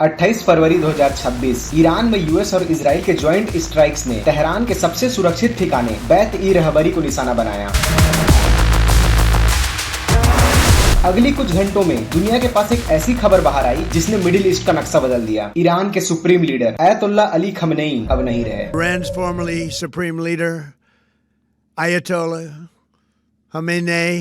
28 फरवरी 2026 Iran में US और Israel के ज्वाइंट स्ट्राइक्स ने तेहरान के सबसे सुरक्षित ठिकाने बैत-ई-रहबरी को निशाना बनाया। अगली कुछ घंटों में दुनिया के पास एक ऐसी खबर बाहर आई जिसने मिडिल ईस्ट का नक्शा बदल दिया। ईरान के सुप्रीम लीडर अयतुल्ला अली खमनेई अब नहीं रहे। Iran's formerly supreme leader Ayatollah Khamenei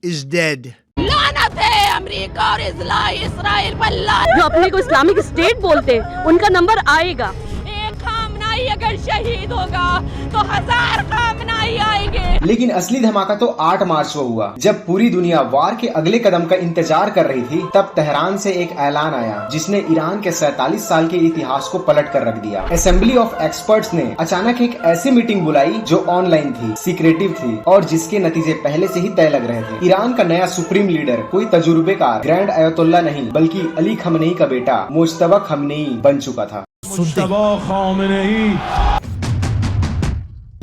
is dead. लानत है अमेरिका और इसराइल पर। जो अपने को इस्लामिक स्टेट बोलते हैं उनका नंबर आएगा। एक खामनाई अगर शहीद होगा तो 1000 खामनाई आएंगे। लेकिन असली धमाका तो 8 मार्च को हुआ, जब पूरी दुनिया वार के अगले कदम का इंतजार कर रही थी। तब तेहरान से एक ऐलान आया जिसने ईरान के 47 साल के इतिहास को पलट कर रख दिया। असेंबली ऑफ एक्सपर्ट्स ने अचानक एक ऐसी मीटिंग बुलाई जो ऑनलाइन थी, सीक्रेटिव थी और जिसके नतीजे पहले से ही तय लग रहे थे। ईरान का नया सुप्रीम लीडर कोई तजुर्बेकार ग्रैंड अयतुल्ला नहीं बल्कि अली खमनेई का बेटा मुज्तबा खमनेई बन चुका था।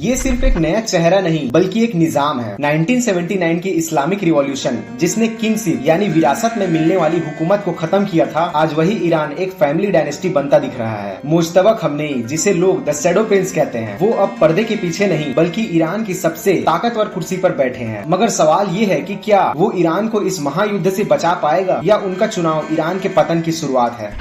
ये सिर्फ एक नया चेहरा नहीं बल्कि एक निजाम है। 1979 की इस्लामिक रिवॉल्यूशन जिसने किंगशिप यानी विरासत में मिलने वाली हुकूमत को खत्म किया था, आज वही ईरान एक फैमिली डायनेस्टी बनता दिख रहा है। मुज्तबा खमनेई, जिसे लोग द शैडो प्रिंस कहते हैं, वो अब पर्दे के पीछे नहीं बल्कि ईरान की सबसे ताकतवर कुर्सी पर बैठे हैं। मगर सवाल ये है कि क्या वो ईरान को इस महायुद्ध से बचा पाएगा या उनका चुनाव ईरान के पतन की शुरुआत है।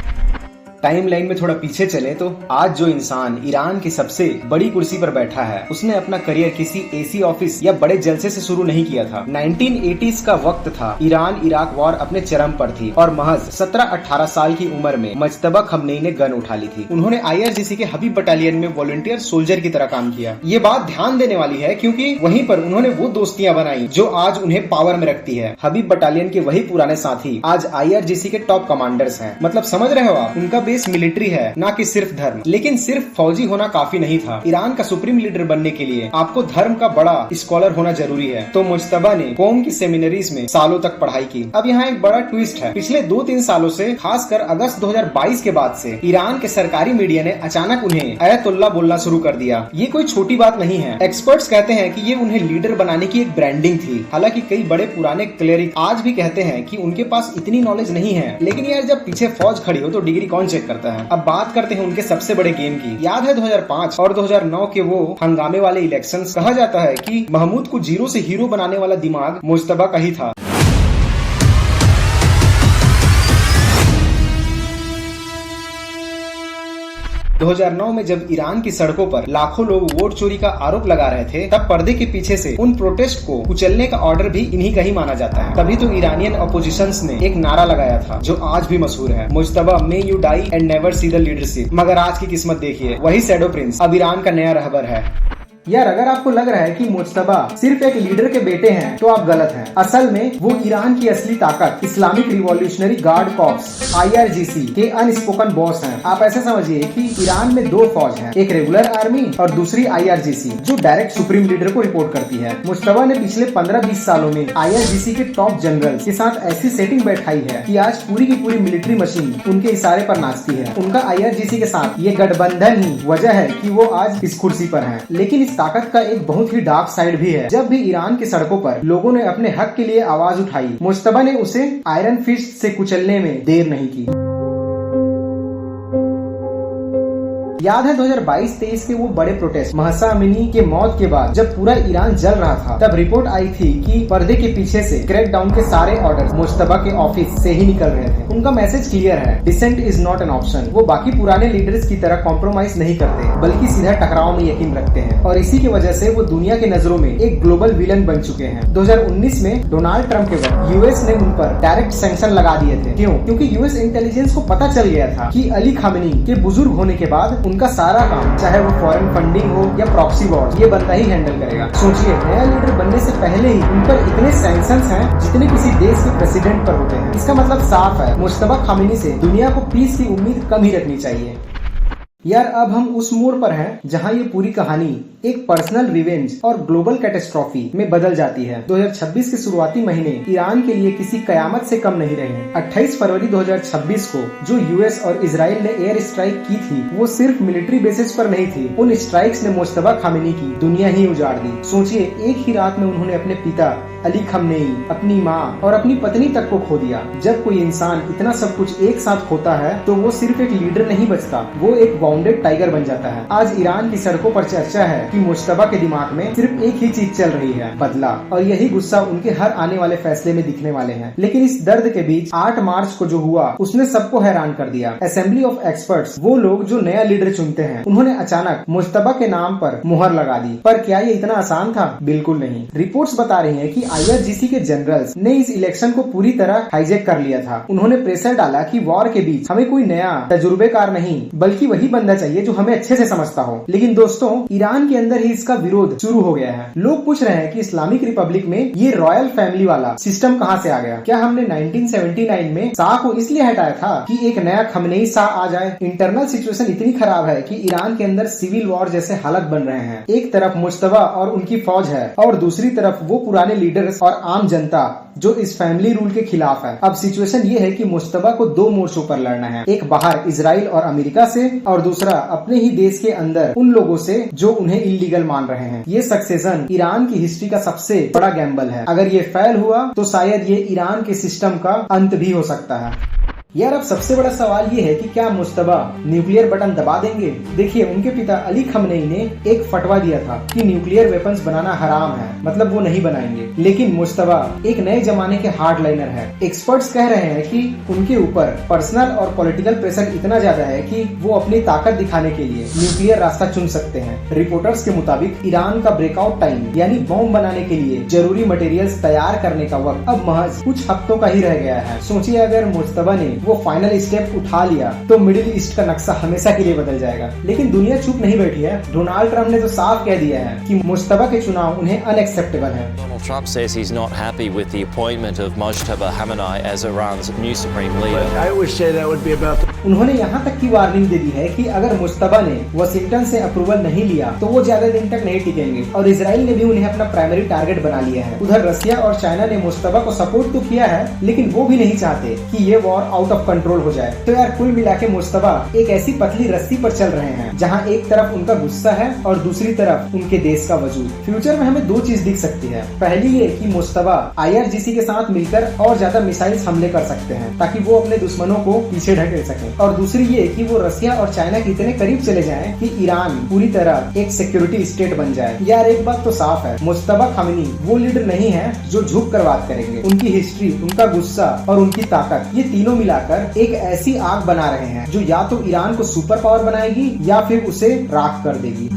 टाइम लाइन में थोड़ा पीछे चले तो आज जो इंसान ईरान की सबसे बड़ी कुर्सी पर बैठा है, उसने अपना करियर किसी एसी ऑफिस या बड़े जलसे से शुरू नहीं किया था। 1980s का वक्त था, ईरान इराक वॉर अपने चरम पर थी और महज 17-18 साल की उम्र में मुज्तबा खमनेई ने गन उठा ली थी। उन्होंने IRGC के हबीब बटालियन में वॉलंटियर सोल्जर की तरह काम किया। ये बात ध्यान देने वाली है क्योंकि वहीं पर उन्होंने वो दोस्तियां बनाई जो आज उन्हें पावर में रखती है। हबीब बटालियन के वही पुराने साथी आज IRGC के टॉप कमांडर्स हैं। मतलब समझ रहे हो आप, उनका मिलिट्री है, ना कि सिर्फ धर्म। लेकिन सिर्फ फौजी होना काफी नहीं था। ईरान का सुप्रीम लीडर बनने के लिए आपको धर्म का बड़ा स्कॉलर होना जरूरी है। तो मुज्तबा ने कौम की सेमिनरीज में सालों तक पढ़ाई की। अब यहाँ एक बड़ा ट्विस्ट है। पिछले 2-3 सालों से, खासकर अगस्त 2022 के बाद से ईरान के सरकारी मीडिया ने अचानक उन्हें अयतुल्ला बोलना शुरू कर दिया। ये कोई छोटी बात नहीं है। एक्सपर्ट्स कहते हैं कि ये उन्हें लीडर बनाने की एक ब्रांडिंग थी। हालांकि कई बड़े पुराने क्लेरिक आज भी कहते हैं कि उनके पास इतनी नॉलेज नहीं है। लेकिन यार, जब पीछे फौज खड़ी हो तो डिग्री कौन चेक करता है। अब बात करते हैं उनके सबसे बड़े गेम की। याद है 2005 और 2009 के वो हंगामे वाले इलेक्शंस? कहा जाता है कि महमूद को जीरो से हीरो बनाने वाला दिमाग मुज्तबा का ही था। 2009 में जब ईरान की सड़कों पर लाखों लोग वोट चोरी का आरोप लगा रहे थे, तब पर्दे के पीछे से उन प्रोटेस्ट को कुचलने का ऑर्डर भी इन्हीं का ही माना जाता है। तभी तो ईरानियन अपोजिशंस ने एक नारा लगाया था जो आज भी मशहूर है, Mojtaba may you die and never see the leadership. मगर आज की किस्मत देखिए, वही शैडो प्रिंस अब ईरान का नया रहबर है। यार, अगर आपको लग रहा है कि मुज्तबा सिर्फ एक लीडर के बेटे हैं तो आप गलत हैं। असल में वो ईरान की असली ताकत Islamic revolutionary guard corps IRGC के अनस्पोकन बॉस हैं। आप ऐसे समझिए कि ईरान में 2 फौज हैं, एक रेगुलर आर्मी और दूसरी IRGC जो डायरेक्ट सुप्रीम लीडर को रिपोर्ट करती है। मुज्तबा ने पिछले 15-20 सालों में IRGC के टॉप जनरल्स के साथ ऐसी सेटिंग बैठाई है कि आज पूरी की पूरी मिलिट्री मशीन उनके इशारे पर नाचती है। उनका IRGC के साथ ये गठबंधन ही वजह है कि वो आज इस कुर्सी पर हैं। लेकिन ताकत का एक बहुत ही डार्क साइड भी है। जब भी ईरान की सड़कों पर लोगों ने अपने हक के लिए आवाज उठाई, मुज्तबा ने उसे आयरन फिस्ट से कुचलने में देर नहीं की। याद है 2022-23 के वो बड़े प्रोटेस्ट महसा अमीनी के मौत के बाद, जब पूरा ईरान जल रहा था, तब रिपोर्ट आई थी कि पर्दे के पीछे से क्रैकडाउन के सारे ऑर्डर मुज्तबा के ऑफिस से ही निकल रहे थे। उनका मैसेज क्लियर है, dissent is not an option. वो बाकी पुराने लीडर्स की तरह कॉम्प्रोमाइज नहीं करते बल्कि सीधा टकराव में यकीन रखते हैं और इसी की वजह से वो दुनिया की नजरों में एक ग्लोबल विलन बन चुके हैं। 2019 में डोनाल्ड ट्रंप के वक्त यूएस ने उन पर डायरेक्ट सैंक्शन लगा दिए थे। क्यों? क्योंकि यूएस इंटेलिजेंस को पता चल गया था कि अली खमनेई के बुजुर्ग होने के बाद उनका सारा काम, चाहे वो फॉरेन फंडिंग हो या प्रॉक्सी वॉर, ये बंदा ही हैंडल करेगा। सोचिए, नया लीडर बनने से पहले ही उन पर इतने सैंक्शंस हैं जितने किसी देश के प्रेसिडेंट पर होते हैं। इसका मतलब साफ है, मुज्तबा खमनेई से दुनिया को पीस की उम्मीद कम ही रखनी चाहिए। यार, अब हम उस मोड़ पर हैं जहां ये पूरी कहानी एक पर्सनल रिवेंज और ग्लोबल कैटेस्ट्रॉफी में बदल जाती है। 2026 के शुरुआती महीने ईरान के लिए किसी कयामत से कम नहीं रहे। 28 फरवरी 2026 को जो यूएस और इजराइल ने एयर स्ट्राइक की थी, वो सिर्फ मिलिट्री बेसिस पर नहीं थी। उन स्ट्राइक्स ने मुज्तबा खमनेई की दुनिया ही उजाड़ दी। सोचिए, एक ही रात में उन्होंने अपने पिता अली खमनेई, अपनी माँ और अपनी पत्नी तक को खो दिया। जब कोई इंसान इतना सब कुछ एक साथ खोता है तो वो सिर्फ एक लीडर नहीं बचता, वो एक वाउंडेड टाइगर बन जाता है। आज ईरान की सड़कों पर चर्चा है कि मुश्तबा के दिमाग में सिर्फ एक ही चीज चल रही है, बदला, और यही गुस्सा उनके हर आने वाले फैसले में दिखने वाले हैं। लेकिन इस दर्द के बीच 8 मार्च को जो हुआ उसने सबको हैरान कर दिया। असेंबली ऑफ एक्सपर्ट्स, वो लोग जो नया लीडर चुनते हैं, उन्होंने अचानक मुश्तबा के नाम पर मुहर लगा दी। पर क्या ये इतना आसान था? बिल्कुल नहीं। रिपोर्ट्स बता रही हैं कि IRGC के जनरल्स ने इस इलेक्शन को पूरी तरह हाईजैक कर लिया था। उन्होंने प्रेशर डाला कि वॉर के बीच हमें कोई नया तजुर्बेकार नहीं बल्कि वही बंदा चाहिए जो हमें अच्छे से समझता हो। लेकिन दोस्तों, ईरान के अंदर ही इसका विरोध शुरू हो गया है। लोग पूछ रहे हैं कि इस्लामिक रिपब्लिक में ये रॉयल फैमिली वाला सिस्टम कहाँ से आ गया? क्या हमने 1979 में शाह को इसलिए हटाया था कि एक नया खमनेई शाह आ जाए? इंटरनल सिचुएशन इतनी खराब है कि ईरान के अंदर सिविल वॉर जैसे हालत बन रहे हैं। एक तरफ मुश्तबा और उनकी फौज है और दूसरी तरफ वो पुराने लीडर्स और आम जनता जो इस फैमिली रूल के खिलाफ है। अब सिचुएशन ये है कि मुश्तबा को 2 मोर्चों पर लड़ना है, एक बाहर इजराइल और अमेरिका से और दूसरा अपने ही देश के अंदर उन लोगों से जो उन्हें इल्लीगल मान रहे हैं। ये सक्सेशन ईरान की हिस्ट्री का सबसे बड़ा गैम्बल है। अगर ये फेल हुआ तो शायद ये ईरान के सिस्टम का अंत भी हो सकता है। यार, अब सबसे बड़ा सवाल ये है कि क्या मुश्तबा न्यूक्लियर बटन दबा देंगे? देखिए, उनके पिता अली खमनेई ने एक फटवा दिया था कि न्यूक्लियर वेपन्स बनाना हराम है, मतलब वो नहीं बनाएंगे। लेकिन मुश्तबा एक नए जमाने के हार्डलाइनर है। एक्सपर्ट्स कह रहे हैं कि उनके ऊपर पर्सनल और पॉलिटिकल प्रेशर इतना ज्यादा है कि वो अपनी ताकत दिखाने के लिए न्यूक्लियर रास्ता चुन सकते हैं। रिपोर्टर्स के मुताबिक ईरान का ब्रेकआउट टाइम यानी बॉम्ब बनाने के लिए जरूरी मटेरियल्स तैयार करने का वक्त अब महज कुछ हफ्तों का ही रह गया है। सोचिए, अगर मुश्तबा ने वो फाइनल स्टेप उठा लिया तो मिडिल ईस्ट का नक्शा हमेशा के लिए बदल जाएगा। लेकिन दुनिया चुप नहीं बैठी है। डोनाल्ड ट्रंप ने तो साफ कह दिया है कि मुश्तबा के चुनाव उन्हें अनएक्सेप्टेबल है। Donald Trump says he's not happy with the appointment of Mojtaba Khamenei as Iran's new supreme leader. I always say that would be about उन्होंने यहाँ तक की वार्निंग दे दी है कि अगर मुश्तबा ने वाशिंगटन से अप्रूवल नहीं लिया तो वो ज्यादा दिन तक नहीं टिकेंगे, और इजराइल ने भी उन्हें अपना प्राइमरी टारगेट बना लिया है। उधर रसिया और चाइना ने मुश्तबा को सपोर्ट तो किया है, लेकिन वो भी नहीं चाहते कि ये वॉर आउट ऑफ कंट्रोल हो जाए। तो यार, कुल मिला के मुश्तबा एक ऐसी पतली रस्सी पर चल रहे हैं जहाँ एक तरफ उनका गुस्सा है और दूसरी तरफ उनके देश का वजूद। फ्यूचर में हमें 2 चीज दिख सकती है। पहली ये कि मुश्तबा IRGC के साथ मिलकर और ज्यादा मिसाइल्स हमले कर सकते हैं ताकि वो अपने दुश्मनों को पीछे ढकेल सकें, और दूसरी ये कि वो रसिया और चाइना के इतने करीब चले जाएं कि ईरान पूरी तरह एक सिक्योरिटी स्टेट बन जाए। यार, एक बात तो साफ है, मुश्तबा खामेनी वो लीडर नहीं है जो झुक कर बात करेंगे। उनकी हिस्ट्री, उनका गुस्सा और उनकी ताकत, ये तीनों मिलाकर एक ऐसी आग बना रहे हैं जो या तो ईरान को सुपर पावर बनाएगी या फिर उसे राख कर देगी।